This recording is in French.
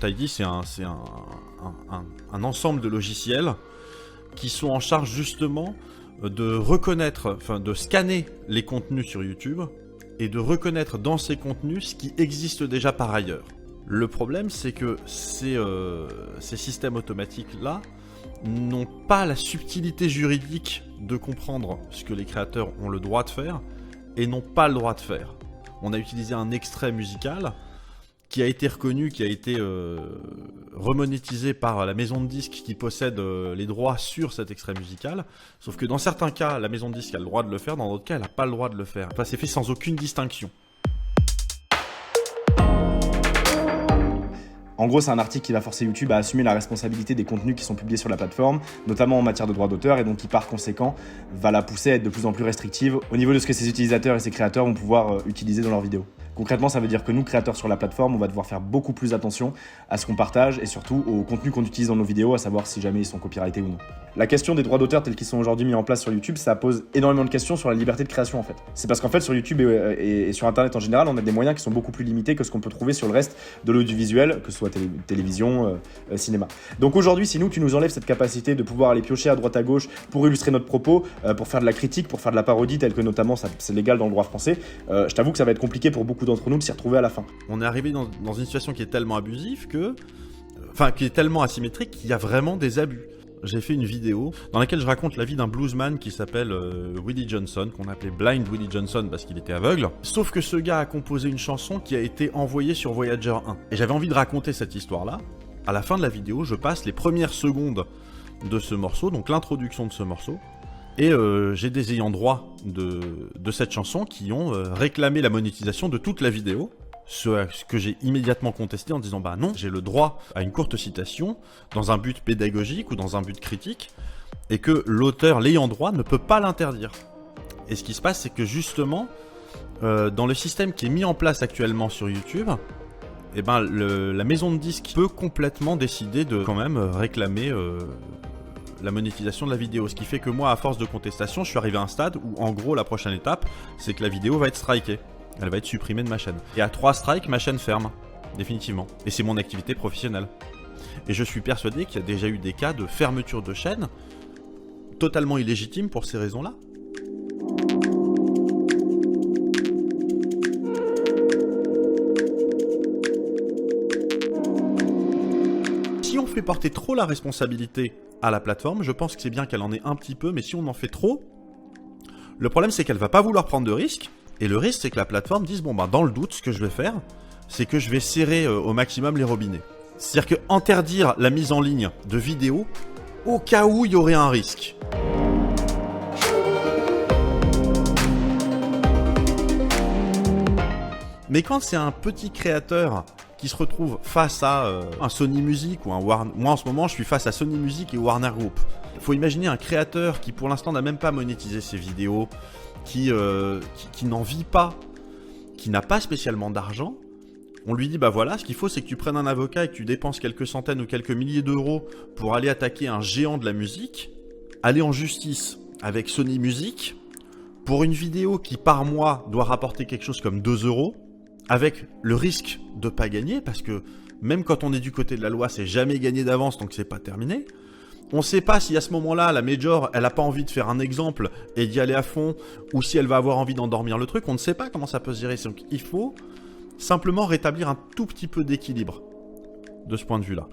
ID, c'est un ensemble de logiciels qui sont en charge justement de reconnaître, enfin de scanner les contenus sur YouTube et de reconnaître dans ces contenus ce qui existe déjà par ailleurs. Le problème, c'est que ces systèmes automatiques-là n'ont pas la subtilité juridique de comprendre ce que les créateurs ont le droit de faire et n'ont pas le droit de faire. On a utilisé un extrait musical qui a été reconnu, qui a été remonétisé par la maison de disques qui possède les droits sur cet extrait musical. Sauf que dans certains cas, la maison de disques a le droit de le faire, dans d'autres cas, elle n'a pas le droit de le faire. Enfin, c'est fait sans aucune distinction. En gros, c'est un article qui va forcer YouTube à assumer la responsabilité des contenus qui sont publiés sur la plateforme, notamment en matière de droits d'auteur, et donc qui par conséquent va la pousser à être de plus en plus restrictive au niveau de ce que ses utilisateurs et ses créateurs vont pouvoir utiliser dans leurs vidéos. Concrètement, ça veut dire que nous, créateurs sur la plateforme, on va devoir faire beaucoup plus attention à ce qu'on partage et surtout au contenu qu'on utilise dans nos vidéos, à savoir si jamais ils sont copyrightés ou non. La question des droits d'auteur tels qu'ils sont aujourd'hui mis en place sur YouTube, ça pose énormément de questions sur la liberté de création en fait. C'est parce qu'en fait sur YouTube et sur Internet en général, on a des moyens qui sont beaucoup plus limités que ce qu'on peut trouver sur le reste de l'audiovisuel, que ce soit télévision, cinéma. Donc aujourd'hui, si tu nous enlèves cette capacité de pouvoir aller piocher à droite à gauche pour illustrer notre propos, pour faire de la critique, pour faire de la parodie, telle que notamment c'est légal dans le droit français, je t'avoue que ça va être compliqué pour beaucoup d'entre nous de s'y retrouver à la fin. On est arrivé dans une situation qui est tellement abusive qui est tellement asymétrique qu'il y a vraiment des abus. J'ai fait une vidéo dans laquelle je raconte la vie d'un bluesman qui s'appelle Willie Johnson, qu'on appelait Blind Willie Johnson parce qu'il était aveugle. Sauf que ce gars a composé une chanson qui a été envoyée sur Voyager 1. Et j'avais envie de raconter cette histoire-là. À la fin de la vidéo, je passe les premières secondes de ce morceau, donc l'introduction de ce morceau. Et j'ai des ayants droit de cette chanson qui ont réclamé la monétisation de toute la vidéo. Ce que j'ai immédiatement contesté en disant bah non, j'ai le droit à une courte citation dans un but pédagogique ou dans un but critique et que l'auteur, l'ayant droit, ne peut pas l'interdire. Et ce qui se passe, c'est que justement, dans le système qui est mis en place actuellement sur YouTube, eh ben, la maison de disques peut complètement décider de quand même réclamer la monétisation de la vidéo. Ce qui fait que moi, à force de contestation, je suis arrivé à un stade où en gros la prochaine étape, c'est que la vidéo va être strikée. Elle va être supprimée de ma chaîne. Et à 3 strikes, ma chaîne ferme. Définitivement. Et c'est mon activité professionnelle. Et je suis persuadé qu'il y a déjà eu des cas de fermeture de chaîne totalement illégitimes pour ces raisons-là. Si on fait porter trop la responsabilité à la plateforme, je pense que c'est bien qu'elle en ait un petit peu, mais si on en fait trop, le problème c'est qu'elle va pas vouloir prendre de risques. Et le risque, c'est que la plateforme dise, bon ben dans le doute, ce que je vais faire, c'est que je vais serrer au maximum les robinets. C'est-à-dire que interdire la mise en ligne de vidéos, au cas où il y aurait un risque. Mais quand c'est un petit créateur qui se retrouve face à un Sony Music ou un Warner... Moi en ce moment, je suis face à Sony Music et Warner Group. Il faut imaginer un créateur qui pour l'instant n'a même pas monétisé ses vidéos, qui n'en vit pas, qui n'a pas spécialement d'argent. On lui dit bah voilà, ce qu'il faut c'est que tu prennes un avocat et que tu dépenses quelques centaines ou quelques milliers d'euros pour aller attaquer un géant de la musique, aller en justice avec Sony Music pour une vidéo qui par mois doit rapporter quelque chose comme 2 euros, avec le risque de pas gagner, parce que même quand on est du côté de la loi, c'est jamais gagné d'avance, donc c'est pas terminé. On ne sait pas si à ce moment-là, la major, elle n'a pas envie de faire un exemple et d'y aller à fond, ou si elle va avoir envie d'endormir le truc. On ne sait pas comment ça peut se gérer. Donc il faut simplement rétablir un tout petit peu d'équilibre de ce point de vue-là.